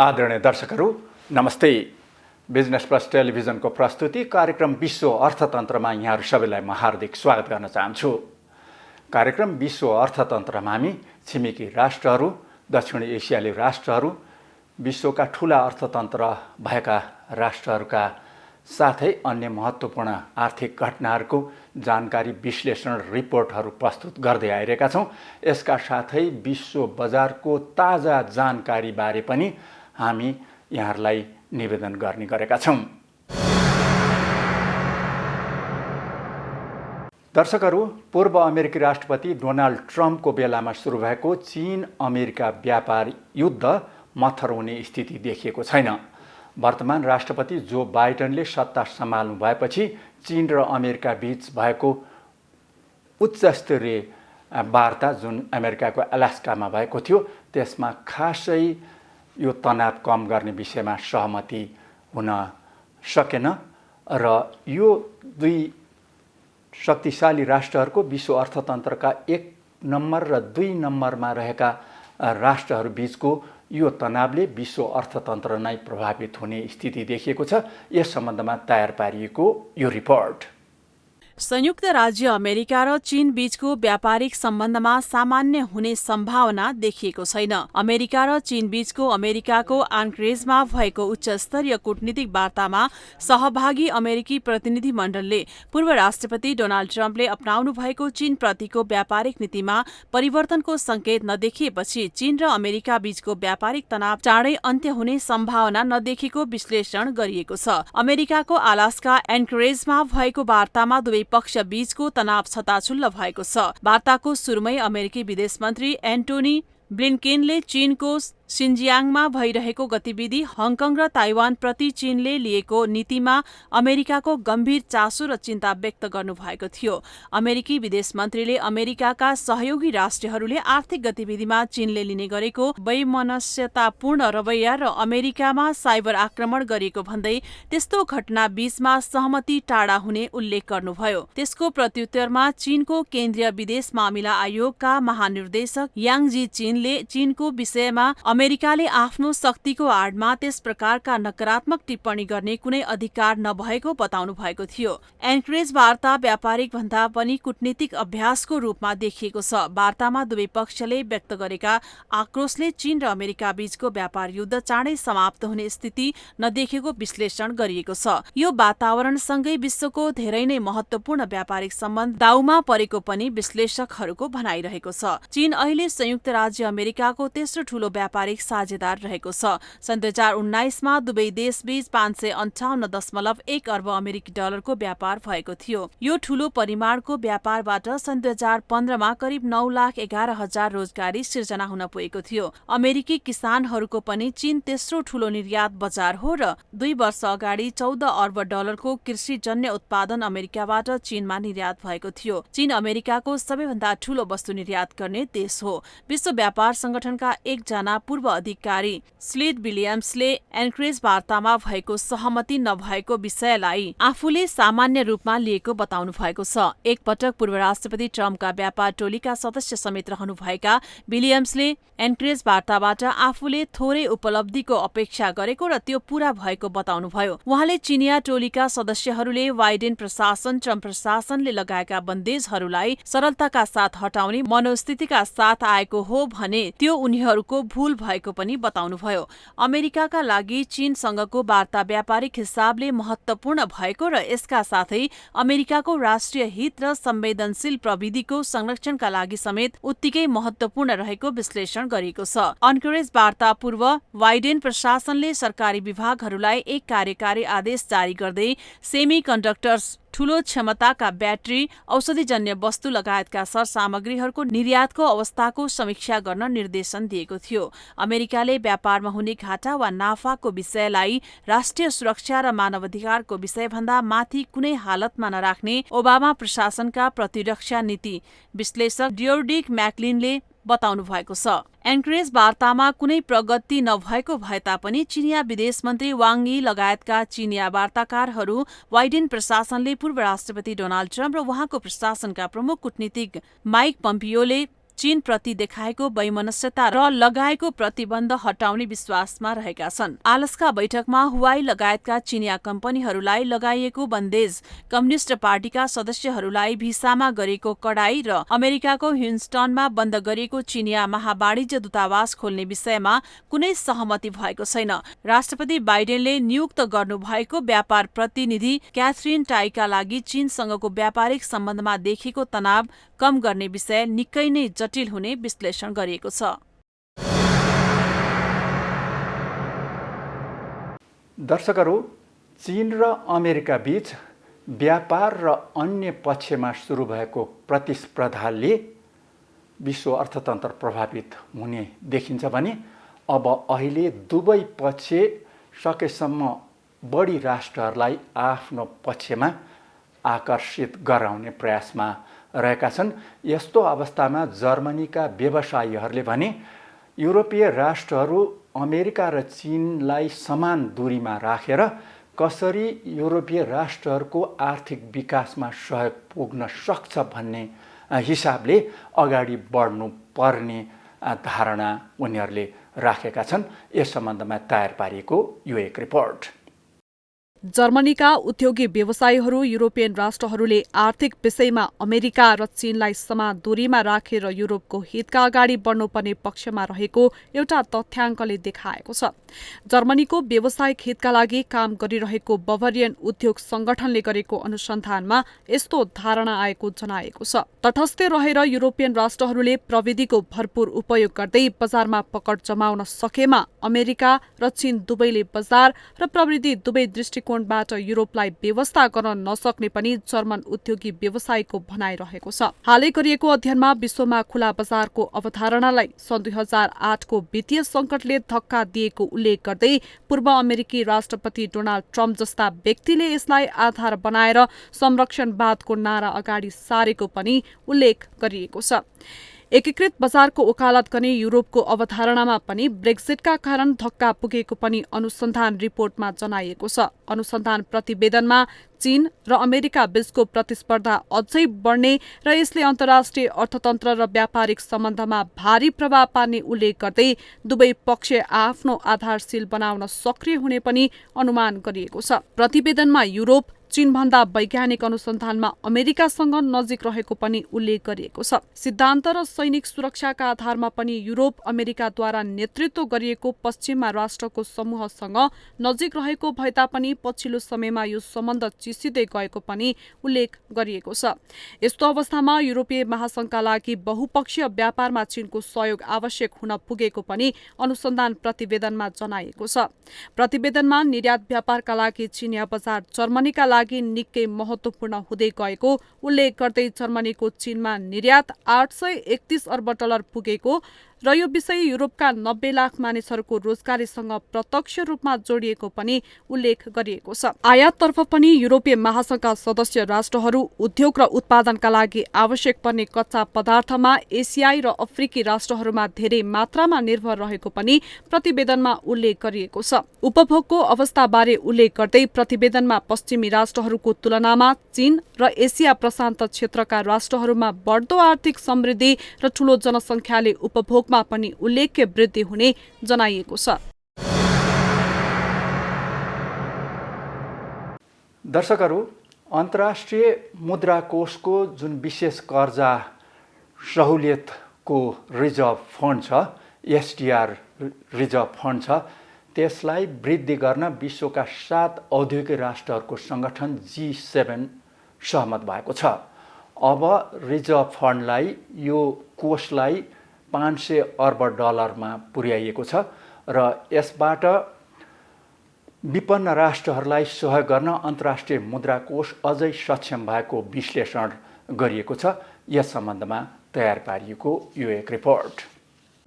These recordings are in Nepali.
आदरणीय दर्शकहरू नमस्ते। बिजनेस प्लस टेलिभिजनको प्रस्तुति कार्यक्रम विश्व अर्थतन्त्रमा यहाँहरू सबैलाई म हार्दिक स्वागत गर्न चाहन्छु। कार्यक्रम विश्व अर्थतन्त्रमा हामी छिमेकी राष्ट्रहरू, दक्षिण एसियाली राष्ट्रहरू, विश्वका ठूला अर्थतन्त्र भएका राष्ट्रहरूका साथै अन्य महत्त्वपूर्ण आर्थिक घटनाहरूको जानकारी विश्लेषण रिपोर्टहरू प्रस्तुत गर्दै आइरहेका छौँ। यसका साथै विश्व बजारको ताजा जानकारीबारे पनि हामी यहाँहरूलाई निवेदन गर्ने गरेका छौँ। दर्शकहरू, पूर्व अमेरिकी राष्ट्रपति डोनाल्ड ट्रम्पको बेलामा सुरु भएको चीन अमेरिका व्यापार युद्ध मत्थर हुने स्थिति देखिएको छैन। वर्तमान राष्ट्रपति जो बाइडेनले सत्ता सम्हाल्नु भएपछि चीन र अमेरिका बीच भएको उच्चस्तरीय वार्ता जुन अमेरिकाको अलास्कामा भएको थियो, त्यसमा खासै यो तनाव कम गर्ने विषयमा सहमति हुन सकेन र यो दुई शक्तिशाली राष्ट्रहरूको विश्व अर्थतन्त्रका 1 नम्बर र 2 नम्बरमा रहेका राष्ट्रहरू बीचको यो तनावले विश्व अर्थतन्त्र नै प्रभावित हुने स्थिति देखिएको छ। यस सम्बन्धमा तयार पारिएको यो रिपोर्ट। संयुक्त राज्य अमेरिका र चीन बीचको व्यापारिक सम्बन्धमा सामान्य हुने सम्भावना देखिएको छैन। अमेरिका र चीन बीचको अमेरिकाको एन्करेजमा भएको उच्च स्तरीय कूटनीतिक वार्तामा सहभागी अमेरिकी प्रतिनिधि मण्डलले पूर्व राष्ट्रपति डोनाल्ड ट्रम्पले अपनाउनु भएको चीन प्रतिको व्यापारिक नीतिमा परिवर्तनको संकेत नदेखिएपछि चीन र अमेरिका बीचको व्यापारिक तनाव चाँडै अन्त्य हुने सम्भावना नदेखेको विश्लेषण गरिएको छ। अमेरिकाको अलास्का एन्करेजमा भएको वार्तामा दुवै पक्ष बीचको तनाव छताछुल्ल भएको छ। वार्ताको सुरुमै अमेरिकी विदेश मन्त्री एन्टोनी ब्लिन्केनले चीनको सिन्जियाङमा भइरहेको गतिविधि, हङकङ र ताइवान प्रति चीनले लिएको नीतिमा अमेरिकाको गम्भीर चासो र चिन्ता व्यक्त गर्नुभएको थियो। अमेरिकी विदेश मन्त्रीले अमेरिकाका सहयोगी राष्ट्रहरूले आर्थिक गतिविधिमा चीनले लिने गरेको वैमनस्यतापूर्ण रवैया र अमेरिकामा साइबर आक्रमण गरिएको भन्दै त्यस्तो घटना बीचमा सहमति टाढा हुने उल्लेख गर्नुभयो। त्यसको प्रत्युत्तरमा चीनको केन्द्रीय विदेश मामिला आयोगका महानिर्देशक याङ जी चीनले चीनको विषयमा अमेरिकाले आफ्नो शक्तिको आडमा त्यस प्रकारका नकारात्मक टिप्पणी गर्ने कुनै अधिकार नभएको बताउनु भएको थियो। एन्करेज वार्ता व्यापारिक भन्दा पनि कूटनीतिक अभ्यासको रूपमा देखिएको छ। वार्तामा दुवै पक्षले व्यक्त गरेका आक्रोशले चीन र अमेरिका बीचको व्यापार युद्ध चाँडै समाप्त हुने स्थिति नदेखेको विश्लेषण गरिएको छ। यो वातावरणसँगै विश्वको धेरै नै महत्वपूर्ण व्यापारिक सम्बन्ध दाउमा परेको पनि विश्लेषकहरूको भनाइरहेको छ। चीन अहिले संयुक्त राज्य अमेरिकाको तेस्रो ठूलो व्यापारिक साझेदार रहेको छ। सन् 2019 मा दुवै देशबीच 558.1 अर्ब अमेरिकी डलरको व्यापार भएको थियो। यो ठूलो परिमाणको व्यापारबाट सन् 2015 मा करिब 9,11,000 रोजगारी सिर्जना हुन पुगेको थियो। अमेरिकी किसानहरूको पनि चीन तेस्रो ठूलो निर्यात बजार हो र 2 वर्ष अगाडि 14 अर्ब डलरको कृषिजन्य उत्पादन अमेरिकाबाट चीनमा निर्यात भएको थियो। चीन अमेरिकाको सबैभन्दा ठूलो वस्तु निर्यात गर्ने देश हो। विश्व व्यापार संगठनका एकजना पूर्व अधिकारी स्लिड विलियम्सले एन्करेज वार्तामा भएको सहमति नभएको विषयलाई आफूले सामान्य रूपमा लिएको बताउनु भएको छ। एक पटक पूर्व राष्ट्रपति ट्रम्पका व्यापार टोलीका सदस्य समेत रहनुभएका विलियम्सले एन्करेज वार्ताबाट आफूले थोरै उपलब्धिको अपेक्षा गरेको र त्यो पूरा भएको बताउनुभयो। उहाँले चिनिया टोलीका सदस्यहरूले बाइडेन प्रशासन, ट्रम्प प्रशासनले लगाएका बन्देजहरूलाई सरलताका साथ हटाउने मनोस्थितिका साथ आएको हो भने त्यो उनीहरूको भूल भएको पनि बताउनुभयो। अमेरिकाका लागि चीनसँगको वार्ता व्यापारिक हिसाबले महत्वपूर्ण भएको र यसका साथै अमेरिकाको राष्ट्रिय हित र संवेदनशील प्रविधिको संरक्षणका लागि समेत उत्तिकै महत्वपूर्ण रहेको विश्लेषण गरिएको छ। एन्करेज वार्ता पूर्व बाइडेन प्रशासनले सरकारी विभागहरूलाई एक कार्यकारी आदेश जारी गर्दै सेमी कन्डक्टर्स, ठूलो क्षमताका ब्याट्री, औषधिजन्य वस्तु लगायतका सरसामग्रीहरूको निर्यातको अवस्थाको समीक्षा गर्न निर्देशन दिएको थियो। अमेरिकाले व्यापारमा हुने घाटा वा नाफाको विषयलाई राष्ट्रिय सुरक्षा र मानवाधिकारको विषयभन्दा माथि कुनै हालतमा नराख्ने ओबामा प्रशासनका प्रतिरक्षा नीति विश्लेषक डियोर्डिक म्याक्लिनले बताउनु भएको छ। एन्करेज वार्तामा कुनै प्रगति नभएको भए तापनि चिनिया विदेश मन्त्री वाङ यी लगायतका चिनिया वार्ताकारहरू बाइडेन प्रशासनले पूर्व राष्ट्रपति डोनाल्ड ट्रम्प र उहाँको प्रशासनका प्रमुख कूटनीतिक माइक पम्पियोले चीनप्रति देखाएको वैमनस्यता र लगाएको प्रतिबन्ध हटाउने विश्वासमा रहेका छन्। आलस्का बैठकमा हुवाई लगायतका चिनिया कम्पनीहरूलाई लगाइएको बन्देज, कम्युनिष्ट पार्टीका सदस्यहरूलाई भिसामा गरेको कडाई र अमेरिकाको ह्युस्टनमा बन्द गरिएको चिनिया महावाणिज्य दूतावास खोल्ने विषयमा कुनै सहमति भएको छैन। राष्ट्रपति बाइडेनले नियुक्त गर्नुभएको व्यापार प्रतिनिधि क्याथरिन टाईका लागि चीनसँगको व्यापारिक सम्बन्धमा देखिएको तनाव कम गर्ने विषय निकै नै जटिल हुने विश्लेषण गरिएको छ। दर्शकहरू, चीन र अमेरिका बीच व्यापार र अन्य पक्षमा सुरु भएको प्रतिस्पर्धाले विश्व अर्थतन्त्र प्रभावित हुने देखिन्छ भने अब अहिले दुवै पक्ष सकेसम्म बढी राष्ट्रहरूलाई आफ्नो पक्षमा आकर्षित गराउने प्रयासमा रहेका छन्। यस्तो अवस्थामा जर्मनीका व्यवसायीहरूले भने युरोपीय राष्ट्रहरू अमेरिका र चीनलाई समान दूरीमा राखेर कसरी युरोपीय राष्ट्रहरूको आर्थिक विकासमा सहयोग पुग्न सक्छ भन्ने हिसाबले अगाडि बढ्नु पर्ने धारणा उनीहरूले राखेका छन्। यस सम्बन्धमा तयार पारिएको यो एक रिपोर्ट। जर्मनीका उद्योगी व्यवसायीहरू युरोपियन राष्ट्रहरूले आर्थिक विषयमा अमेरिका र चीनलाई समान दूरीमा राखेर युरोपको हितका अगाडि बढ्नुपर्ने पक्षमा रहेको एउटा तथ्याङ्कले देखाएको छ। जर्मनीको व्यावसायिक हितका लागि काम गरिरहेको बभरियन उद्योग संगठनले गरेको अनुसन्धानमा यस्तो धारणा आएको जनाएको छ। तटस्थ रहेर युरोपियन राष्ट्रहरूले प्रविधिको भरपूर उपयोग गर्दै बजारमा पकड जमाउन सकेमा अमेरिका र चीन दुवैले बजार र प्रविधि दुवै दृष्टिकोणबाट युरोपलाई व्यवस्था गर्न नसक्ने पनि जर्मन उद्योगी व्यवसायीको भनाइरहेको छ। हालै गरिएको अध्ययनमा विश्वमा खुला बजारको अवधारणालाई सन् 2008 को वित्तीय संकटले धक्का दिएको उल्लेख गर्दै पूर्व अमेरिकी राष्ट्रपति डोनाल्ड ट्रम्प जस्ता व्यक्तिले यसलाई आधार बनाएर संरक्षणवादको नारा अगाडि सारेको पनि उल्लेख गरिएको छ। एकीकृत बजारको वकालत गर्ने युरोपको अवधारणामा पनि ब्रेक्जिटका कारण धक्का पुगेको पनि अनुसन्धान रिपोर्टमा जनाइएको छ। अनुसन्धान प्रतिवेदनमा चीन र अमेरिका बीचको प्रतिस्पर्धा अझै बढ्ने र यसले अन्तर्राष्ट्रिय अर्थतन्त्र र व्यापारिक सम्बन्धमा भारी प्रभाव पार्ने उल्लेख गर्दै दुवै पक्ष आफ्नो आधारशील बनाउन सक्रिय हुने पनि अनुमान गरिएको छ। प्रतिवेदनमा युरोप चीनभन्दा वैज्ञानिक अनुसन्धानमा अमेरिकासँग नजिक रहेको पनि उल्लेख गरिएको छ। सिद्धान्त र सैनिक सुरक्षाका आधारमा पनि युरोप अमेरिकाद्वारा नेतृत्व गरिएको पश्चिममा राष्ट्रको समूहसँग नजिक रहेको भए तापनि पछिल्लो समयमा यो सम्बन्ध चिसिँदै गएको पनि उल्लेख गरिएको छ। यस्तो अवस्थामा युरोपीय महासंघका लागि बहुपक्षीय व्यापारमा चीनको सहयोग आवश्यक हुन पुगेको पनि अनुसन्धान प्रतिवेदनमा जनाइएको छ। प्रतिवेदनमा निर्यात व्यापारका लागि चिनिया बजार जर्मनीका लागि निकै महत्वपूर्ण हुँदै गएको उल्लेख गर्दै जर्मनीको चीनमा निर्यात 831 अर्ब डलर पुगेको र यो विषय युरोपका 90 लाख मानिसहरूको रोजगारीसँग प्रत्यक्ष रूपमा जोडिएको पनि उल्लेख गरिएको छ। आयाततर्फ पनि युरोपीय महासंघका सदस्य राष्ट्रहरू उद्योग र उत्पादनका लागि आवश्यक पर्ने कच्चा पदार्थमा एसियाई र अफ्रिकी राष्ट्रहरूमा धेरै मात्रामा निर्भर रहेको पनि प्रतिवेदनमा उल्लेख गरिएको छ। उपभोगको अवस्थाबारे उल्लेख गर्दै प्रतिवेदनमा पश्चिमी राष्ट्रहरूको तुलनामा चीन र एसिया प्रशान्त क्षेत्रका राष्ट्रहरूमा बढ्दो आर्थिक समृद्धि र ठूलो जनसंख्याले उपभोग पनि उल्लेख्य वृद्धि हुने जनाइएको छ। दर्शकहरू, अन्तर्राष्ट्रिय मुद्रा कोषको जुन विशेष कर्जा सहुलियतको रिजर्भ फन्ड छ, एसडीआर रिजर्भ फन्ड छ, त्यसलाई वृद्धि गर्न विश्वका 7 औद्योगिक राष्ट्रहरूको संगठन G7 सहमत भएको छ। अब रिजर्भ फन्डलाई यो कोषलाई 500 अर्ब डलरमा पुर्याइएको छ र यसबाट विपन्न राष्ट्रहरूलाई सहयोग गर्न अन्तर्राष्ट्रिय मुद्रा कोष अझै सक्षम भएको विश्लेषण गरिएको छ। यस सम्बन्धमा तयार पारिएको यो एक रिपोर्ट।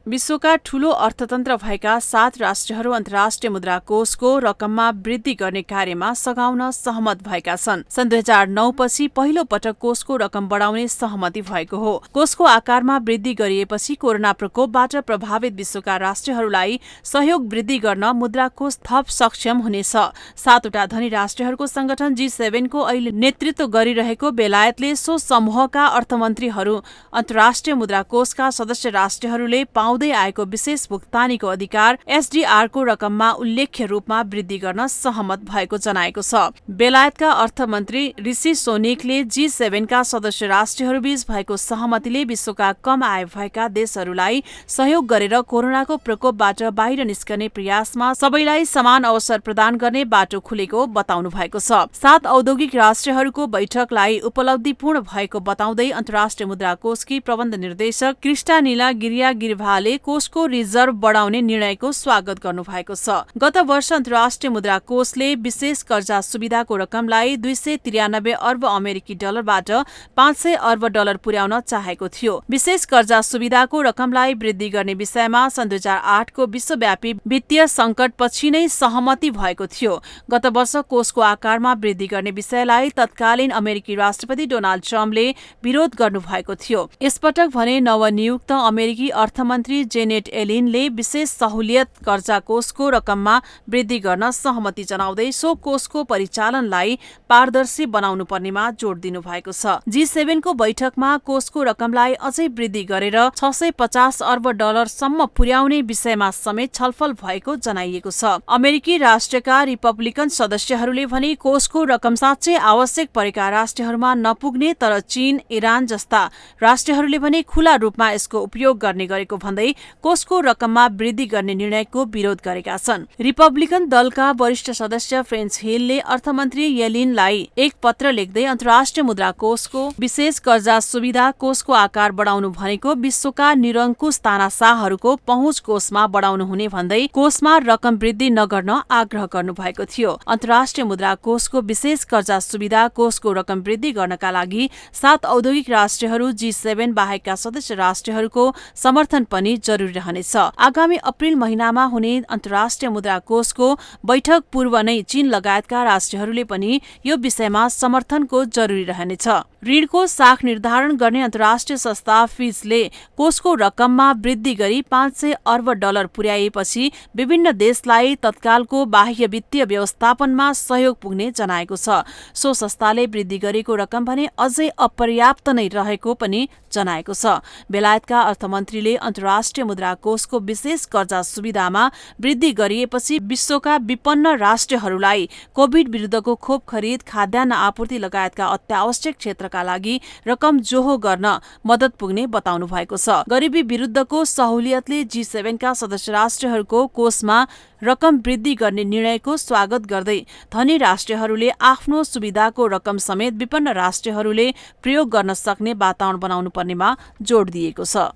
विश्वका ठूलो अर्थतन्त्र भएका 7 राष्ट्रहरू अन्तर्राष्ट्रिय मुद्रा कोषको रकममा वृद्धि गर्ने कार्यमा सघाउन सहमत भएका छन्। सन् 2009 पछि पहिलो पटक कोषको रकम बढाउने सहमति भएको हो। कोषको आकारमा वृद्धि गरिएपछि कोरोना प्रकोपबाट प्रभावित विश्वका राष्ट्रहरूलाई सहयोग वृद्धि गर्न मुद्रा कोष थप सक्षम हुनेछ। 7वटा धनी राष्ट्रहरूको संगठन G7 को अहिले नेतृत्व गरिरहेको बेलायतले सो समूहका अर्थमन्त्रीहरू अन्तर्राष्ट्रिय मुद्रा कोषका सदस्य राष्ट्रहरूले पाउँदै आएको विशेष भुक्तानीको अधिकार SDR को रकममा उल्लेख्य रूपमा वृद्धि गर्न सहमत भएको जनाएको छ। बेलायतका अर्थमन्त्री ऋषि सोनिकले G7 का सदस्य राष्ट्रहरूबीच भएको सहमतिले विश्वका कम आय भएका देशहरूलाई सहयोग गरेर कोरोनाको प्रकोपबाट बाहिर निस्कने प्रयासमा सबैलाई समान अवसर प्रदान गर्ने बाटो खुलेको बताउनु भएको छ। 7 औद्योगिक राष्ट्रहरूको बैठकलाई उपलब्धिपूर्ण भएको बताउँदै अन्तर्राष्ट्रिय मुद्रा कोषकी प्रबन्ध निर्देशक क्रिस्टानिला गिरियागिरिभाले कोषको रिजर्भ बढाउने निर्णयको स्वागत गर्नुभएको छ। गत वर्ष अन्तर्राष्ट्रिय मुद्रा कोषले विशेष कर्जा सुविधाको रकमलाई 293 अर्ब अमेरिकी डलरबाट 500 अर्ब डलर पुर्याउन चाहेको थियो। विशेष कर्जा सुविधाको रकमलाई वृद्धि गर्ने विषयमा सन् 2008 को विश्वव्यापी वित्तीय सङ्कटपछि नै सहमति भएको थियो। गत वर्ष कोषको आकारमा वृद्धि गर्ने विषयलाई तत्कालीन अमेरिकी राष्ट्रपति डोनाल्ड ट्रम्पले विरोध गर्नुभएको थियो। यसपटक भने नवनियुक्त अमेरिकी अर्थमन्त्री जेनेट एलिनले विशेष सहुलियत कर्जा कोषको रकममा वृद्धि गर्न सहमति जनाउँदै सो कोषको परिचालनलाई पारदर्शी बनाउनु पर्नेमा जोड दिनु भएको छ। G7 को बैठकमा कोषको रकमलाई अझै वृद्धि गरेर 650 अर्ब डलरसम्म पुर्याउने विषयमा समेत छलफल भएको जनाइएको छ। अमेरिकी राष्ट्रका रिपब्लिकन सदस्यहरूले भने कोषको रकम साँच्चै आवश्यक परेका राष्ट्रहरूमा नपुग्ने तर चीन, इरान जस्ता राष्ट्रहरूले भने खुला रूपमा यसको उपयोग गर्ने गरेको भन्दै कोषको रकममा वृद्धि गर्ने निर्णयको विरोध गरेका छन्। रिपब्लिकन दलका वरिष्ठ सदस्य फ्रेन्च हिलले अर्थमन्त्री येलिनलाई एक पत्र लेख्दै अन्तर्राष्ट्रिय मुद्रा कोषको विशेष कर्जा सुविधा कोषको आकार बढाउनु भनेको विश्वका निरङ्कुश तानाशाहहरूको पहुँच कोषमा बढाउनु हुने भन्दै कोषमा रकम वृद्धि नगर्न आग्रह गर्नुभएको थियो। अन्तर्राष्ट्रिय मुद्रा कोषको विशेष कर्जा सुविधा कोषको रकम वृद्धि गर्नका लागि 7 औद्योगिक राष्ट्रहरू G7 बाहेकका सदस्य राष्ट्रहरूको समर्थन पनि जरुरी रहनेछ। आगामी अप्रिल महिनामा हुने अन्तर्राष्ट्रिय मुद्रा कोषको बैठक पूर्व नै चीन लगायतका राष्ट्रहरूले पनि यो विषयमा समर्थनको जरुरी रहनेछ। ऋणको साख निर्धारण गर्ने अन्तर्राष्ट्रिय संस्था फिचले कोषको रकममा वृद्धि गरी 500 अर्ब डलर पुर्याएपछि विभिन्न देशलाई तत्कालको बाह्य वित्तीय व्यवस्थापनमा सहयोग पुग्ने जनाएको छ। सो संस्थाले वृद्धि गरेको रकम भने अझै अपर्याप्त नै रहेको पनि जनाएको छ। बेलायतका अर्थमन्त्रीले अन्तर्राष्ट्रिय मुद्रा कोषको विशेष कर्जा सुविधामा वृद्धि गरिएपछि विश्वका विपन्न राष्ट्रहरूलाई कोभिड विरुद्धको खोप खरिद, खाद्यान्न आपूर्ति लगायतका अत्यावश्यक क्षेत्रका लागि रकम जोहो गर्न मद्दत पुग्ने बताउनु भएको छ। गरिबी विरुद्धको सहुलियतले G7 का सदस्य राष्ट्रहरूको कोषमा रकम वृद्धि गर्ने निर्णयको स्वागत गर्दै धनी राष्ट्रहरूले आफ्नो सुविधाको रकम समेत विपन्न राष्ट्रहरूले प्रयोग गर्न सक्ने वातावरण बनाउनु पर्नेमा जोड दिएको छ।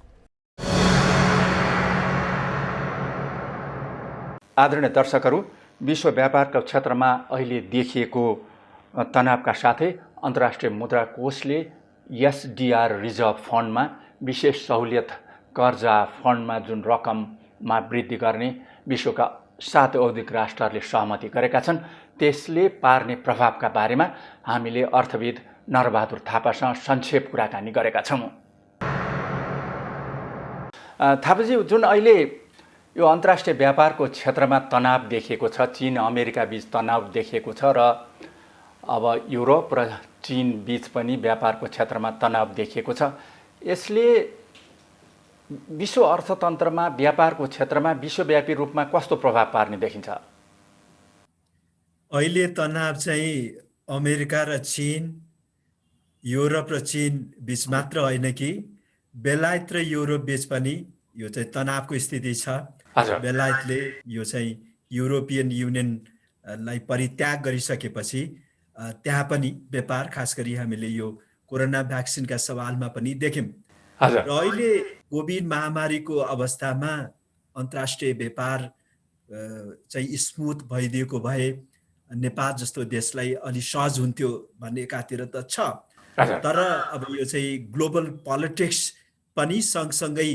आदरणीय दर्शकहरू, विश्व व्यापारका क्षेत्रमा अहिले देखिएको तनावका साथै अन्तर्राष्ट्रिय मुद्रा कोषले SDR रिजर्भ फन्डमा विशेष सहुलियत कर्जा फन्डमा जुन रकममा वृद्धि गर्ने विश्वका 7 औद्योगिक राष्ट्रहरूले सहमति गरेका छन्, त्यसले पार्ने प्रभावका बारेमा हामीले अर्थविद नरबहादुर थापासँग संक्षेप कुराकानी गरेका छौँ। थापाजी, जुन अहिले यो अन्तर्राष्ट्रिय व्यापारको क्षेत्रमा तनाव देखिएको छ, चीन अमेरिका बीच तनाव देखिएको छ र अब युरोप र चीन बीच पनि व्यापारको क्षेत्रमा तनाव देखिएको छ, यसले विश्व अर्थतन्त्रमा व्यापारको क्षेत्रमा विश्वव्यापी रूपमा कस्तो प्रभाव पार्ने देखिन्छ? अहिले तनाव चाहिँ अमेरिका र चीन, युरोप र चीन बीच मात्र होइन कि बेलायत र युरोप बीच पनि यो चाहिँ तनावको स्थिति छ। बेलायतले यो चाहिँ युरोपियन युनियनलाई परित्याग गरिसकेपछि त्यहाँ पनि व्यापार, खास गरी हामीले यो कोरोना भ्याक्सिनका सवालमा पनि देख्यौँ। र अहिले कोभिड महामारीको अवस्थामा अन्तर्राष्ट्रिय व्यापार चाहिँ स्मुथ भइदिएको भए नेपाल जस्तो देशलाई अलि सहज हुन्थ्यो भन्ने एकातिर त छ। तर अब यो चाहिँ ग्लोबल पोलिटिक्स पनि सँगसँगै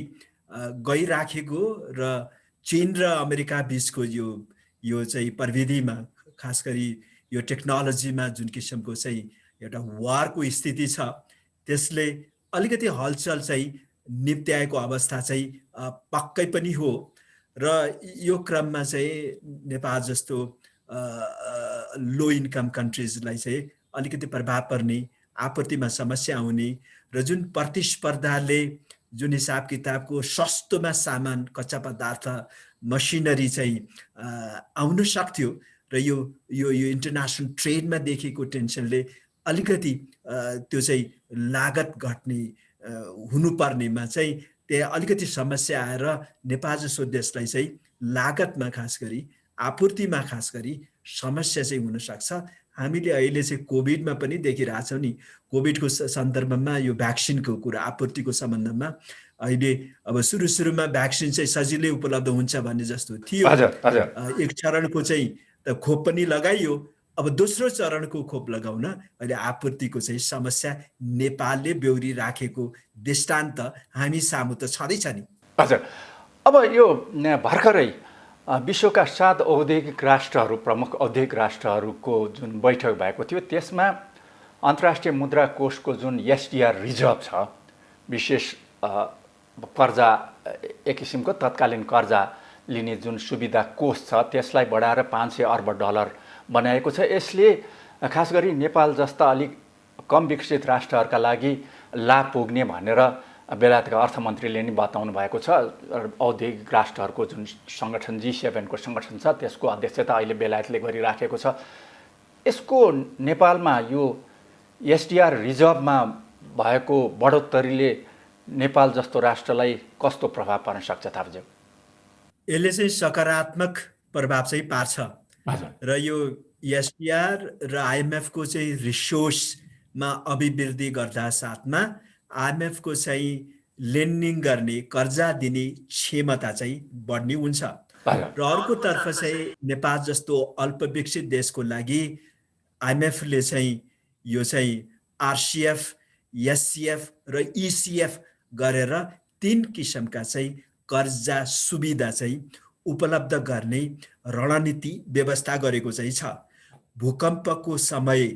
गइराखेको र चीन र अमेरिका बीचको यो चाहिँ प्रविधिमा खास गरी यो टेक्नोलोजीमा जुन किसिमको चाहिँ एउटा वारको स्थिति छ त्यसले अलिकति हलचल चाहिँ निप्त्याएको अवस्था चाहिँ पक्कै पनि हो र यो क्रममा चाहिँ नेपाल जस्तो लो इन्कम कन्ट्रिजलाई चाहिँ अलिकति प्रभाव पर्ने, आपूर्तिमा समस्या आउने र जुन प्रतिस्पर्धाले जुन हिसाब किताबको सस्तोमा सामान, कच्चा पदार्थ, मसिनरी चाहिँ आउन सक्थ्यो र यो इन्टरनेसनल ट्रेडमा देखेको टेन्सनले अलिकति त्यो चाहिँ लागत घट्ने हुनुपर्नेमा चाहिँ त्यहाँ अलिकति समस्या आएर नेपाल जस्तो देशलाई चाहिँ लागतमा खास गरी, आपूर्तिमा खास गरी समस्या चाहिँ हुन सक्छ। हामीले अहिले चाहिँ कोभिडमा पनि देखिरहेछौँ नि, कोभिडको सन्दर्भमा यो भ्याक्सिनको कुरा, आपूर्तिको सम्बन्धमा अहिले अब सुरुमा भ्याक्सिन चाहिँ सजिलै उपलब्ध हुन्छ भन्ने जस्तो थियो। एक चरणको चाहिँ त खोप पनि लगाइयो, अब दोस्रो चरणको खोप लगाउन अहिले आपूर्तिको चाहिँ समस्या नेपालले बेहोरी राखेको दृष्टान्त हामी सामु त छँदैछ नि। हजुर, अब यो भर्खरै विश्वका 7 औद्योगिक राष्ट्रहरू, प्रमुख औद्योगिक राष्ट्रहरूको जुन बैठक भएको थियो त्यसमा अन्तर्राष्ट्रिय मुद्रा कोषको जुन एसडीआर रिजर्भ छ, विशेष कर्जा, एक किसिमको तत्कालीन कर्जा लिने जुन सुविधा कोष छ त्यसलाई बढाएर $500 अर्ब बनाएको छ। यसले खास गरी नेपाल जस्ता अलिक कम विकसित राष्ट्रहरूका लागि लाभ पुग्ने भनेर बेलायतका अर्थमन्त्रीले नि बताउनु भएको छ। औद्योगिक राष्ट्रहरूको जुन सङ्गठन G7 को सङ्गठन छ त्यसको अध्यक्षता अहिले बेलायतले गरिराखेको छ। यसको नेपालमा यो एसडीआर रिजर्भमा भएको बढोत्तरीले नेपाल जस्तो राष्ट्रलाई कस्तो प्रभाव पर्न सक्छ थापाज्यू? यसले चाहिँ सकारात्मक प्रभाव चाहिँ पार्छ र यो एसडीआर र आइएमएफ को चाहिँ रिसोर्समा अभिवृद्धि गर्दा साथमा आइएमएफ को चाहिँ लेन्डिङ गर्ने, कर्जा दिने क्षमता चाहिँ बढ्ने हुन्छ र अर्कोतर्फ चाहिँ नेपाल जस्तो अल्पविकसित देशको लागि आइएमएफले चाहिँ यो चाहिँ आरसीएफ, एससीएफ र इसीएफ गरेर 3 किसिमका चाहिँ कर्जा सुविधा चाहिँ उपलब्ध गर्ने रणनीति व्यवस्था गरेको चाहिँ छ। भूकम्पको समय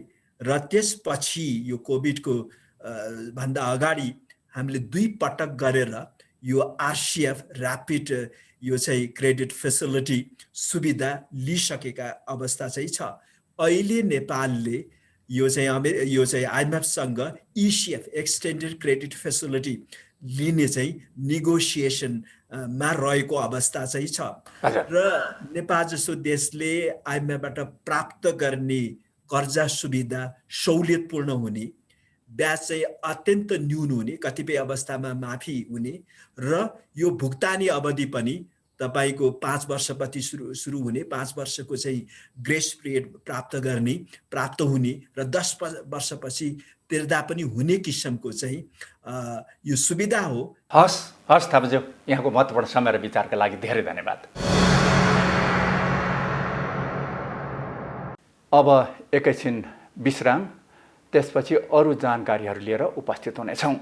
र त्यसपछि यो कोभिडको भन्दा अगाडि हामीले 2 पटक गरेर यो आरसीएफ ऱ्यापिड यो चाहिँ क्रेडिट फेसिलिटी सुविधा लिइसकेका अवस्था चाहिँ छ। अहिले नेपालले यो चाहिँ आइएमएफसँग इसीएफ एक्सटेन्डेड क्रेडिट फेसिलिटी लिने चाहिँ निगोसिएसनमा रहेको अवस्था चाहिँ छ र नेपाल जस्तो देशले आइएमएफबाट प्राप्त गर्ने कर्जा सुविधा सहुलियतपूर्ण हुने, ब्याज चाहिँ अत्यन्त न्यून हुने, कतिपय अवस्थामा माफी हुने र यो भुक्तानी अवधि पनि तपाईको 5 वर्षपछि सुरु हुने, 5 वर्षको चाहिँ ग्रेस पिरियड प्राप्त हुने र 10 वर्षपछि तिर्दा पनि हुने किसिमको चाहिँ यो सुविधा हो। हस् थापाज्यू, यहाँको महत्त्वपूर्ण समय र विचारका लागि धेरै धन्यवाद। अब एकैछिन विश्राम, त्यसपछि अरू जानकारीहरू लिएर उपस्थित हुनेछौँ।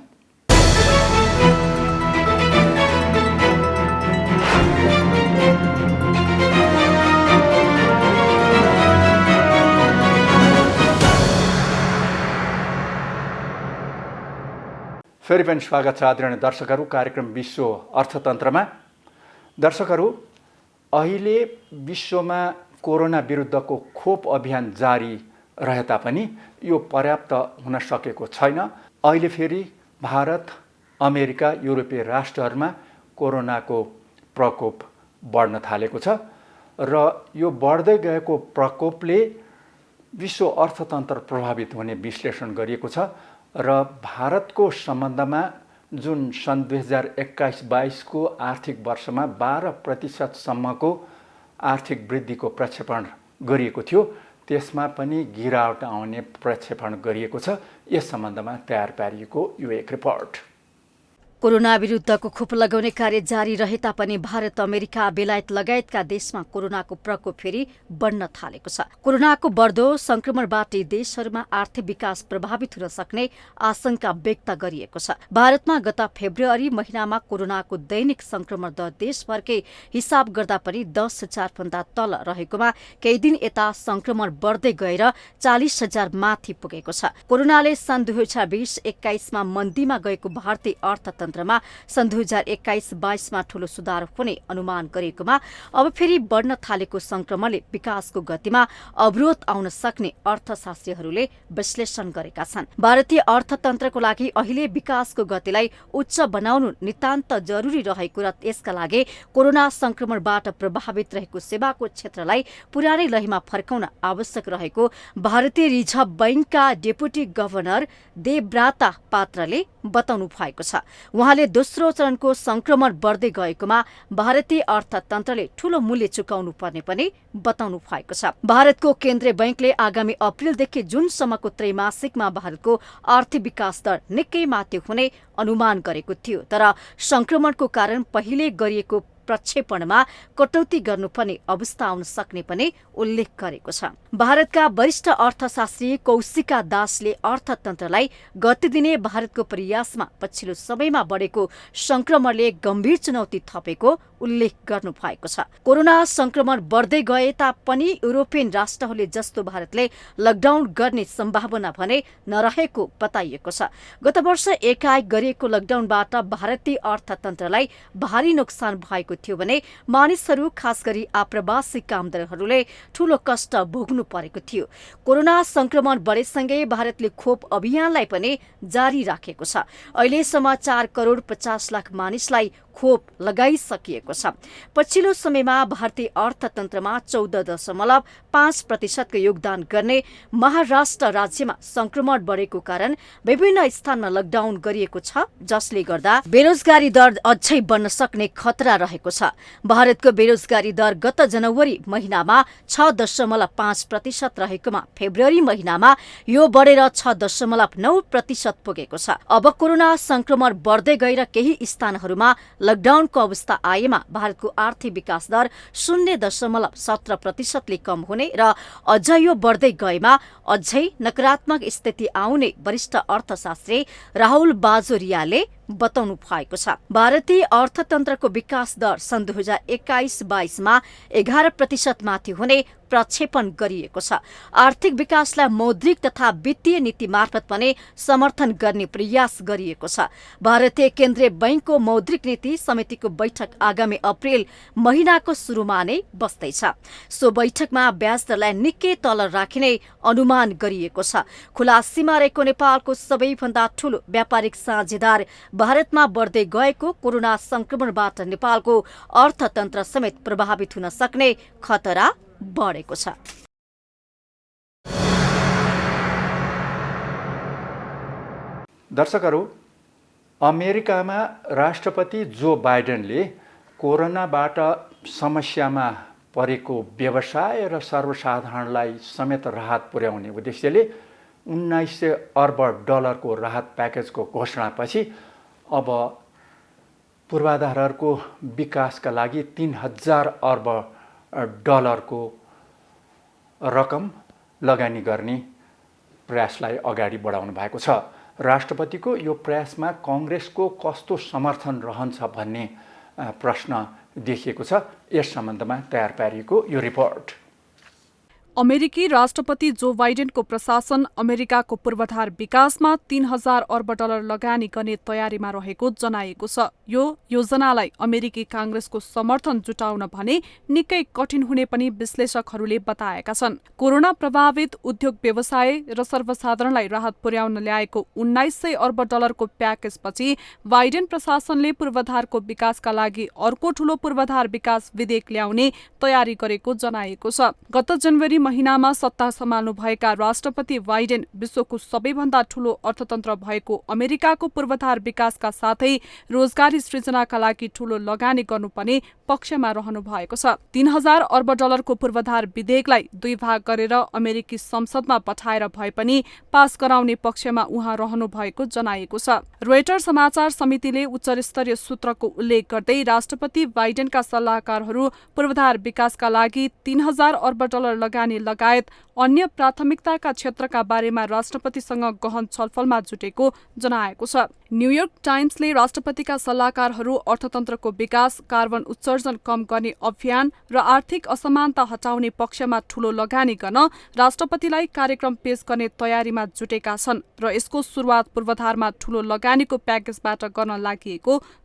फेरि पनि स्वागत छ आदरणीय दर्शकहरू कार्यक्रम विश्व अर्थतन्त्रमा। दर्शकहरू, अहिले विश्वमा कोरोना विरुद्धको खोप अभियान जारी रहे तापनि यो पर्याप्त हुन सकेको छैन। अहिले फेरि भारत, अमेरिका, युरोपीय राष्ट्रहरूमा कोरोनाको प्रकोप बढ्न थालेको छ र यो बढ्दै गएको प्रकोपले विश्व अर्थतन्त्र प्रभावित हुने विश्लेषण गरिएको छ र भारतको सम्बन्धमा जुन सन् 2021-22 को आर्थिक वर्षमा 12% आर्थिक वृद्धिको प्रक्षेपण गरिएको थियो त्यसमा पनि गिरावट आउने प्रक्षेपण गरिएको छ। यस सम्बन्धमा तयार पारिएको यो एक रिपोर्ट। कोरोना विरुद्धको खोप लगाउने कार्य जारी रहे तापनि भारत, अमेरिका, बेलायत लगायतका देशमा कोरोनाको प्रकोप फेरि बढ्न थालेको छ। कोरोनाको बढ्दो संक्रमणबाट यी देशहरूमा आर्थिक विकास प्रभावित हुन सक्ने आशंका व्यक्त गरिएको छ। भारतमा गत फेब्रुअरी महिनामा कोरोनाको दैनिक संक्रमण दर देशभरकै हिसाब गर्दा पनि 10,000 भन्दा तल रहेकोमा केही दिन यता संक्रमण बढ्दै गएर 40,000 माथि पुगेको छ। कोरोनाले सन् 2020-21मा मन्दीमा गएको भारतीय अर्थतन्त्रमा सन् 2021-22मा ठूलो सुधार हुने अनुमान गरिएकोमा अब फेरि बढ्न थालेको संक्रमणले विकासको गतिमा अवरोध आउन सक्ने अर्थशास्त्रीहरूले विश्लेषण गरेका छन्। भारतीय अर्थतन्त्रको लागि अहिले विकासको गतिलाई उच्च बनाउनु नितान्त जरुरी रहेको र यसका लागि कोरोना संक्रमणबाट प्रभावित रहेको सेवाको क्षेत्रलाई पुरानै लयमा फर्काउन आवश्यक रहेको भारतीय रिजर्भ बैंकका डेपुटी गभर्नर देवव्रता पात्रले बताउनु भएको छ। उहाँले दोस्रो चरणको संक्रमण बढ्दै गएकोमा भारतीय अर्थतन्त्रले ठूलो मूल्य चुकाउनु पर्ने पनि बताउनु भएको छ। भारतको केन्द्रीय बैंकले आगामी अप्रिलदेखि जुनसम्मको त्रैमासिकमा भारतको आर्थिक विकास दर निकै माथि हुने अनुमान गरेको थियो, तर संक्रमणको कारण पहिले गरिएको प्रक्षेपणमा कटौती गर्नुपर्ने अवस्था आउन सक्ने पनि उल्लेख गरेको छ। भारतका वरिष्ठ अर्थशास्त्री कौशिका दासले अर्थतन्त्रलाई गति दिने भारतको प्रयासमा पछिल्लो समयमा बढेको संक्रमणले गम्भीर चुनौती थपेको उल्लेख गर्नु भएको छ। कोरोना संक्रमण बढ्दै गए तापनि युरोपियन राष्ट्रहरूले जस्तो भारतले लकडाउन गर्ने सम्भावना भने नरहेको बताइएको छ। गत वर्ष एकाएक गरिएको लकडाउनबाट भारतीय अर्थतन्त्रलाई भारी नोक्सान भएको थियो भने मानिसहरू, खास गरी आप्रवासी कामदारहरूले ठूलो कष्ट भोग्नु परेको थियो। कोरोना संक्रमण बढेसँगै भारतले खोप अभियानलाई पनि जारी राखेको छ। अहिलेसम्म 4,50,00,000 मानिसलाई खोप लगाइसकिएको छ। पछिल्लो समयमा भारतीय अर्थतन्त्रमा 14.5% योगदान गर्ने महाराष्ट्र राज्यमा संक्रमण बढेको कारण विभिन्न स्थानमा लकडाउन गरिएको छ, जसले गर्दा बेरोजगारी दर अझै बढ्न सक्ने खतरा रहेको छ। भारतको बेरोजगारी दर गत जनवरी महिनामा 6.5% रहेकोमा फेब्रुअरी महिनामा यो बढेर 6.9% पुगेको छ। अब कोरोना संक्रमण बढ्दै गएर केही स्थानहरूमा लकडाउनको अवस्था आएमा भारतको आर्थिक विकास दर 0.17%ले कम हुने र अझ यो बढ्दै गएमा अझै नकारात्मक स्थिति आउने वरिष्ठ अर्थशास्त्री राहुल बाजोरियाले बताउनु भएको छ। भारतीय अर्थतन्त्रको विकास दर सन् 2021-22मा 11% माथि हुने प्रक्षेपण गरिएको छ। आर्थिक विकासलाई मौद्रिक तथा वित्तीय नीति मार्फत पनि समर्थन गर्ने प्रयास गरिएको छ। भारतीय केन्द्रीय बैंकको मौद्रिक नीति समितिको बैठक आगामी अप्रिल महिनाको सुरुमा नै बस्दैछ। सो बैठकमा ब्याज दरलाई निकै तल राखिने अनुमान गरिएको छ। खुला सीमा रहेको नेपालको सबैभन्दा ठूलो व्यापारिक साझेदार भारतमा बढ्दै गएको कोरोना संक्रमणबाट नेपालको अर्थतन्त्र समेत प्रभावित हुन सक्ने खतरा बढेको छ। दर्शकहरू, अमेरिकामा राष्ट्रपति जो बाइडेनले कोरोनाबाट समस्यामा परेको व्यवसाय र सर्वसाधारणलाई समेत राहत पुर्याउने उद्देश्यले 1900 अर्ब डलरको राहत प्याकेजको घोषणापछि अब पूर्वाधारहरूको विकासका लागि 3000 अर्ब डलरको रकम लगानी गर्ने प्रयासलाई अगाडि बढाउनु भएको छ। राष्ट्रपतिको यो प्रयासमा कांग्रेसको कस्तो समर्थन रहन्छ भन्ने प्रश्न देखिएको छ। यस सम्बन्धमा तयार पारिएको यो रिपोर्ट। अमेरिकी राष्ट्रपति जो बाइडेनको प्रशासन अमेरिकाको पूर्वाधार विकासमा 3000 अर्ब डलर लगानी गर्ने तयारीमा रहेको जनाएको छ। यो योजनालाई अमेरिकी कांग्रेसको समर्थन जुटाउन भने निकै कठिन हुने पनि विश्लेषकहरूले बताएका छन्। कोरोना प्रभावित उद्योग व्यवसाय र सर्वसाधारणलाई राहत पुर्याउन ल्याएको 1900 अर्ब डलरको प्याकेजपछि बाइडेन प्रशासनले पूर्वाधारको विकासका लागि अर्को ठूलो पूर्वाधार विकास विधेयक ल्याउने तयारी गरेको जनाएको छ। गत जनवरी महिनामा सत्ता सम्हाल्नुभएका राष्ट्रपति बाइडेन विश्वको सबैभन्दा ठूलो अर्थतन्त्र भएको अमेरिकाको पूर्वाधार विकासका साथै रोजगारी सृजनाका लागि ठूलो लगानी गर्नुपर्ने पक्षमा रहनु भएको छ। 3000 अर्ब डलरको पूर्वाधार विधेयकलाई 2 भाग गरेर अमेरिकी संसदमा पठाएर भए पनि पास गराउने पक्षमा उहाँ रहनु भएको जनाइएको छ। रोयटर समाचार समितिले उच्चस्तरीय सूत्रको उल्लेख गर्दै राष्ट्रपति बाइडेनका सल्लाहकारहरू पूर्वाधार विकासका लागि 3000 अर्ब डलर लगानी लगायत अन्य प्राथमिकताका क्षेत्रका बारेमा राष्ट्रपतिसँग गहन छलफलमा जुटेको जनाएको छ। न्यूयोर्क टाइम्सले राष्ट्रपतिका सल्लाहकारहरू अर्थतन्त्रको विकास, कार्बन उत्सर्जन कम गर्ने अभियान र आर्थिक असमानता हटाउने पक्षमा ठूलो लगानी गर्न राष्ट्रपतिलाई कार्यक्रम पेश गर्ने तयारीमा जुटेका छन् र यसको सुरुवात पूर्वाधारमा ठूलो लगानीको प्याकेजबाट गर्न लागि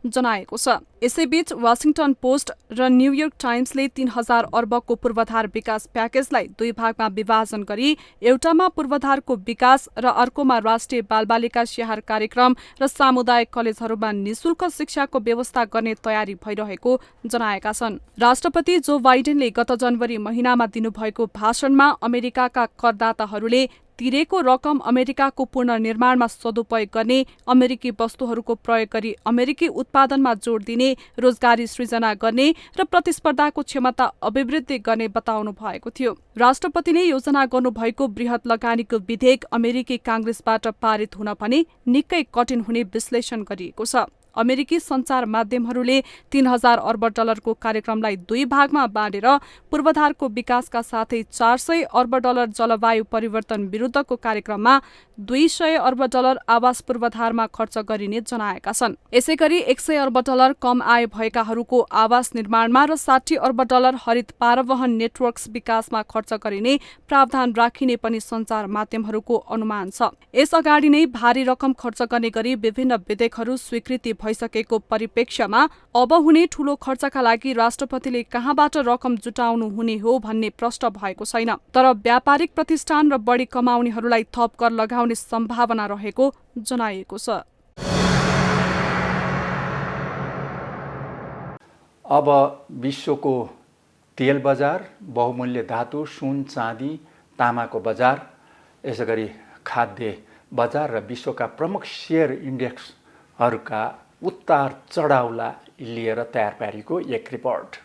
जनाएको छ। यसैबीच वाशिंगटन पोस्ट र न्यूयोर्क टाइम्सले 3000 अर्बको पूर्वाधार विकास प्याकेजलाई 2 भागमा विभाजन गरी एउटामा पूर्वाधारको विकास र अर्कोमा राष्ट्रिय बालबालिका स्याहार कार्यक्रम र सामुदायिक कलेजहरूमा निशुल्क शिक्षाको व्यवस्था गर्ने तयारी भइरहेको जनाएका छन्। राष्ट्रपति जो बाइडेनले गत जनवरी महिनामा दिनुभएको भाषणमा अमेरिकाका करदाताहरूले तिरेको रकम अमेरिकाको पुनर्निर्माणमा सदुपयोग गर्ने, अमेरिकी वस्तुहरूको प्रयोग गरी अमेरिकी उत्पादनमा जोड दिने, रोजगारी सृजना गर्ने र प्रतिस्पर्धाको क्षमता अभिवृद्धि गर्ने बताउनु भएको थियो। राष्ट्रपतिले योजना गर्नुभएको बृहत लगानीको विधेयक अमेरिकी कांग्रेसबाट पारित हुन पनि निकै कठिन हुने विश्लेषण गरिएको छ। अमेरिकी सञ्चार माध्यमहरूले 3000 अर्ब डलरको कार्यक्रमलाई 2 भागमा बाँडेर पूर्वाधारको विकासका साथै 400 अर्ब डलर जलवायु परिवर्तन विरुद्धको कार्यक्रममा 200 अर्ब डलर आवास पूर्वाधारमा खर्च गरिने जनाएका छन्। यसैगरी 100 अर्ब डलर कम आय भएकाहरूको आवास निर्माणमा र 60 अर्ब डलर हरित पारवहन नेटवर्क्स विकासमा खर्च गरिने प्रावधान राखिने पनि सञ्चार माध्यमहरूको अनुमान छ। यसअगाडि नै भारी रकम खर्च गर्ने गरी विभिन्न विधेयकहरू स्वीकृति भइसकेको परिप्रेक्ष्यमा अब हुने ठूलो खर्चका लागि राष्ट्रपतिले कहाँबाट रकम जुटाउनु हुने हो भन्ने प्रश्न भएको छैन। तर व्यापारिक प्रतिष्ठान र बढी कमाउनेहरूलाई थप कर लगाउने सम्भावना रहेको जनाइएको छ। अब विश्वको तेल बजार, बहुमूल्य धातु, सुन, चाँदी, तामाको बजार, यसैगरी खाद्य बजार र विश्वका प्रमुख शेयर इन्डेक्सहरूका उत्तार चढाउलाई लिएर तयार पारिएको एक रिपोर्ट।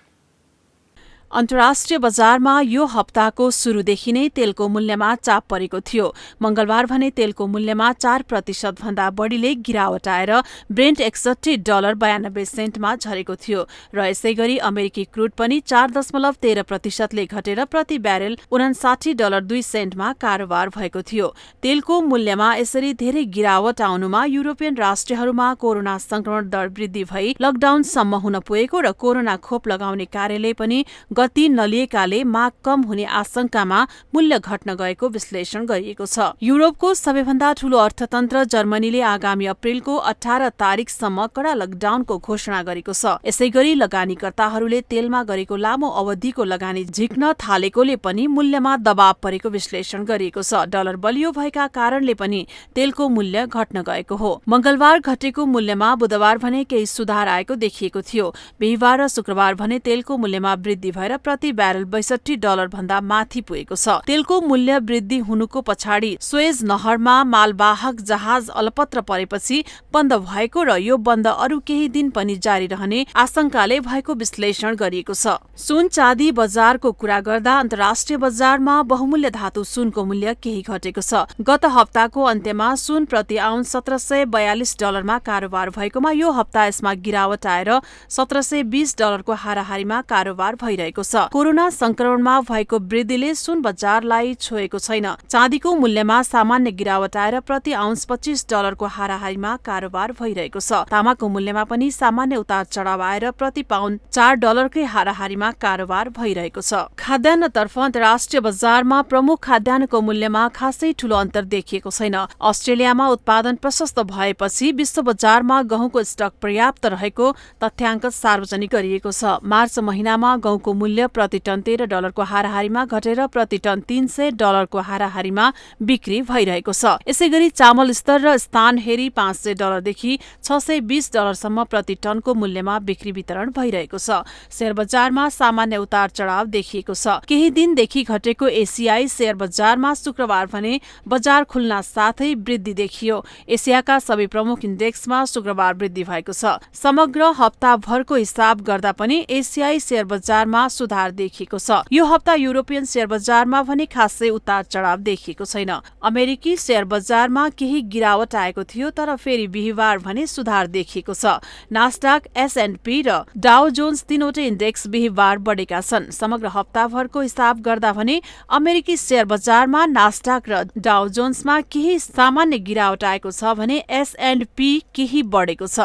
अन्तर्राष्ट्रिय बजारमा यो हप्ताको सुरुदेखि नै तेलको मूल्यमा चाप परेको थियो। मंगलबार भने तेलको मूल्यमा 4% भन्दा बढीले गिरावट आएर ब्रेन्ट $61.92 झरेको थियो र यसैगरी अमेरिकी क्रूड पनि 4.13%ले घटेर प्रति ब्यारेल $59.02 कारोबार भएको थियो। तेलको मूल्यमा यसरी धेरै गिरावट आउनुमा युरोपियन राष्ट्रहरूमा कोरोना संक्रमण दर वृद्धि भई लकडाउनसम्म हुन पुगेको र कोरोना खोप लगाउने कार्यले पनि गति नलिएकाले माग कम हुने आशंकामा मूल्य घट्न गएको विश्लेषण गरिएको छ। युरोपको सबैभन्दा ठूलो अर्थतन्त्र जर्मनीले आगामी अप्रेलको 18 तारिकसम्म कडा लकडाउनको घोषणा गरेको छ। यसैगरी लगानीकर्ताहरूले तेलमा गरेको लामो अवधिको लगानी झिक्न थालेकोले पनि मूल्यमा दबाव परेको विश्लेषण गरिएको छ। डलर बलियो भएका कारणले पनि तेलको मूल्य घट्न गएको हो। मंगलबार घटेको मूल्यमा बुधबार भने केही सुधार आएको देखिएको थियो। बिहीबार र शुक्रबार भने तेलको मूल्यमा वृद्धि भएर प्रति ब्यारेल $62 भन्दा माथि पुगेको छ। तेलको मूल्य वृद्धि हुनुको पछाडि स्वेज नहरमा मालवाहक जहाज अलपत्र परेपछि बन्द भएको र यो बन्द अरू केही दिन पनि जारी रहने आशंकाले भएको विश्लेषण गरिएको छ। सुन चाँदी बजारको कुरा गर्दा अन्तर्राष्ट्रिय बजारमा बहुमूल्य धातु सुनको मूल्य केही घटेको छ। गत हप्ताको अन्त्यमा सुन प्रति आउन्स $1742 कारोबार भएकोमा यो हप्ता यसमा गिरावट आएर $1720 को हाराहारीमा कारोबार भइरहेको छ। कोरोना संक्रमणमा भएको वृद्धिले सुन बजारलाई छोएको छैन। चाँदीको मूल्यमा सामान्य गिरावट आएर प्रति आउन्स $25 को हाराहारीमा कारोबार भइरहेको छ। तामाको मूल्यमा पनि सामान्य उतार चढाव आएर प्रति पाउन्ड $4 कै हाराहारीमा कारोबार भइरहेको छ। खाद्यान्नतर्फ अन्तर्राष्ट्रिय बजारमा प्रमुख खाद्यान्नको मूल्यमा खासै ठूलो अन्तर देखिएको छैन। अस्ट्रेलियामा उत्पादन प्रशस्त भएपछि विश्व बजारमा गहुँको स्टक पर्याप्त रहेको तथ्याङ्क सार्वजनिक गरिएको छ। मार्च महिनामा गहुँको मूल्य प्रति टन $13 हाराहारीमा घटेर प्रति टन $300 हाराहारीमा बिक्री भइरहेको छ। यसैगरी चामल स्तर र स्थान हेरी $500 देखि $620 सम्म प्रति टनको मूल्यमा बिक्री वितरण भइरहेको छ। शेयर बजारमा सामान्य उतार चढाव देखिएको छ। केही दिनदेखि घटेको एसियाई शेयर बजारमा शुक्रबार भने बजार खुल्न साथै वृद्धि देखियो। एसियाका सबै प्रमुख इन्डेक्समा शुक्रबार वृद्धि भएको छ। समग्र हप्ताभरको हिसाब गर्दा पनि एसियाई शेयर बजारमा सुधार देखिएको छ। यो हप्ता युरोपियन शेयर बजारमा भने खासै उतार चढाव देखिएको छैन। अमेरिकी शेयर बजारमा केही गिरावट आएको थियो तर फेरि बिहिबार भने सुधार देखिएको छ। नास्डाक, S&P र डाउ जोन्स तीनवटै इन्डेक्स बिहिबार बढेका छन्। समग्र हप्ताभरको हिसाब गर्दा भने अमेरिकी शेयर बजारमा नास्डाक र डाउ जोन्समा केही सामान्य गिरावट आएको छ भने S&P केही बढेको छ।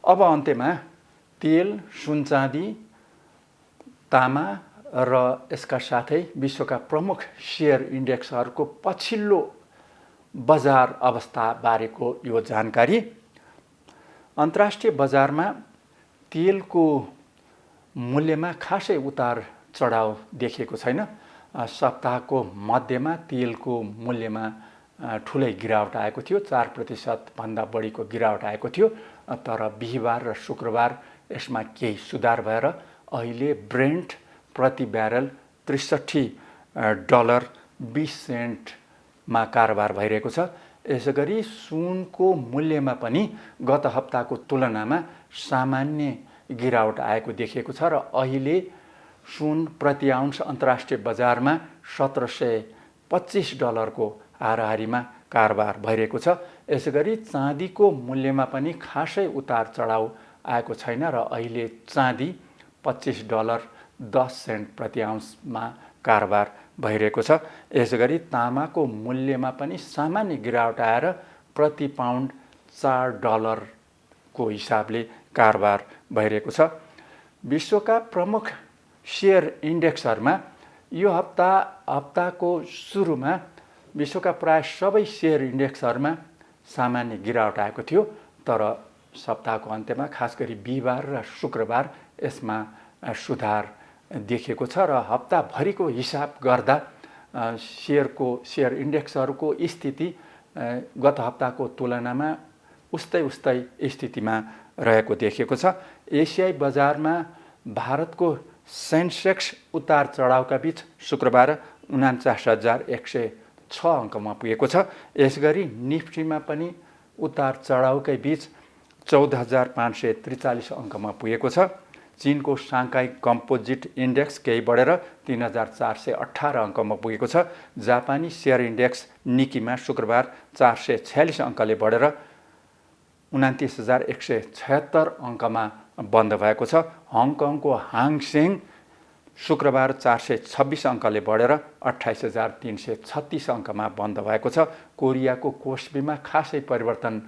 अब अन्त्यमा तेल, सुन चाँदी, तामा र यसका साथै विश्वका प्रमुख शेयर इन्डेक्सहरूको पछिल्लो बजार अवस्थाबारेको यो जानकारी। अन्तर्राष्ट्रिय बजारमा तेलको मूल्यमा खासै उतार चढाव देखिएको छैन। सप्ताहको मध्यमा तेलको मूल्यमा ठुलै गिरावट आएको थियो, 4% भन्दा बढीको गिरावट आएको थियो। तर बिहिबार र शुक्रबार यसमा केही सुधार भएर अहिले ब्रेन्ट प्रति ब्यारेल $63.20 मा कारोबार भइरहेको छ। यसैगरी सुनको मूल्यमा पनि गत हप्ताको तुलनामा सामान्य गिरावट आएको देखिएको छ र अहिले सुन प्रति आउन्स अन्तर्राष्ट्रिय बजारमा $1725 को हाराहारीमा कारोबार भइरहेको छ। यसैगरी चाँदीको मूल्यमा पनि खासै उतार चढाव आएको छैन र अहिले चाँदी $25.10 प्रति आउन्समा कारोबार भइरहेको छ। यसैगरी तामाको मूल्यमा पनि सामान्य गिरावट आएर प्रति पाउन्ड $4 को हिसाबले कारोबार भइरहेको छ। विश्वका प्रमुख शेयर इन्डेक्सहरूमा यो हप्ताको सुरुमा विश्वका प्राय सबै शेयर इन्डेक्सहरूमा सामान्य गिरावट आएको थियो। तर सप्ताहको अन्त्यमा खास गरी बिहिबार र शुक्रबार यसमा सुधार देखिएको छ र हप्ताभरिको हिसाब गर्दा शेयर इन्डेक्सहरूको स्थिति गत हप्ताको तुलनामा उस्तै स्थितिमा रहेको देखिएको छ। एसियाई बजारमा भारतको सेन्सेक्स उतार चढावका बीच शुक्रबार 49,106 अङ्कमा पुगेको छ। यसगरी निफ्टीमा पनि उतार चढावकै बीच 14,543 अङ्कमा पुगेको छ। चीनको साङ्घाई कम्पोजिट इन्डेक्स केही बढेर 3,418 अङ्कमा पुगेको छ। जापानी शेयर इन्डेक्स निकीमा शुक्रबार 446 अङ्कले बढेर 29,176 अङ्कमा बन्द भएको छ। हङकङको हाङसेङ शुक्रबार 426 अङ्कले बढेर 28,336 अङ्कमा बन्द भएको छ। कोरियाको कोस्पीमा खासै परिवर्तन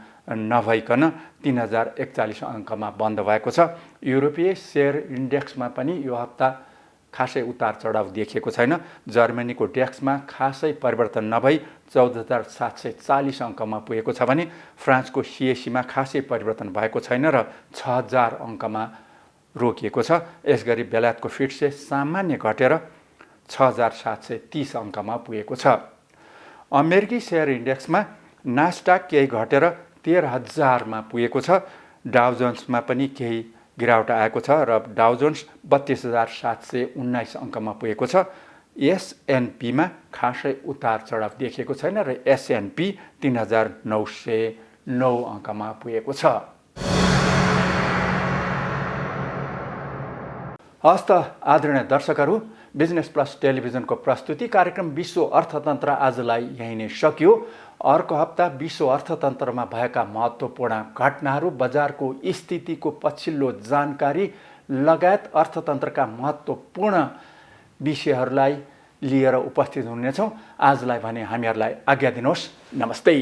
नभइकन 3,041 अङ्कमा बन्द भएको छ। युरोपीय शेयर इन्डेक्समा पनि यो हप्ता खासै उतार चढाव देखिएको छैन। जर्मनीको डेक्समा खासै परिवर्तन नभई 14,740 अङ्कमा पुगेको छ भने फ्रान्सको CACमा खासै परिवर्तन भएको छैन र 6,000 अङ्कमा रोकिएको छ। यसगरी बेलायतको फिट्से सामान्य घटेर 6,730 अङ्कमा पुगेको छ। अमेरिकी शेयर इन्डेक्समा नास्डाक केही घटेर 13,000 मा पुगेको छ। डाउ जोन्समा पनि केही गिरावट आएको छ र डाउ जोन्स 32,719 अङ्कमा पुगेको छ। S&Pमा खासै उतार चढाव देखिएको छैन र S&P 3,909 अङ्कमा पुगेको छ। हस्त आदरणीय दर्शकहरू, बिजनेस प्लस टेलिभिजनको प्रस्तुति कार्यक्रम विश्व अर्थतन्त्र आजलाई यही नै सकियो। अर्को हप्ता विश्व अर्थतन्त्रमा भएका महत्त्वपूर्ण घटनाहरू, बजारको स्थितिको पछिल्लो जानकारी लगायत अर्थतन्त्रका महत्त्वपूर्ण विषयहरूलाई लिएर उपस्थित हुनेछौँ। आजलाई भने हामीहरूलाई आज्ञा दिनुहोस्। नमस्ते।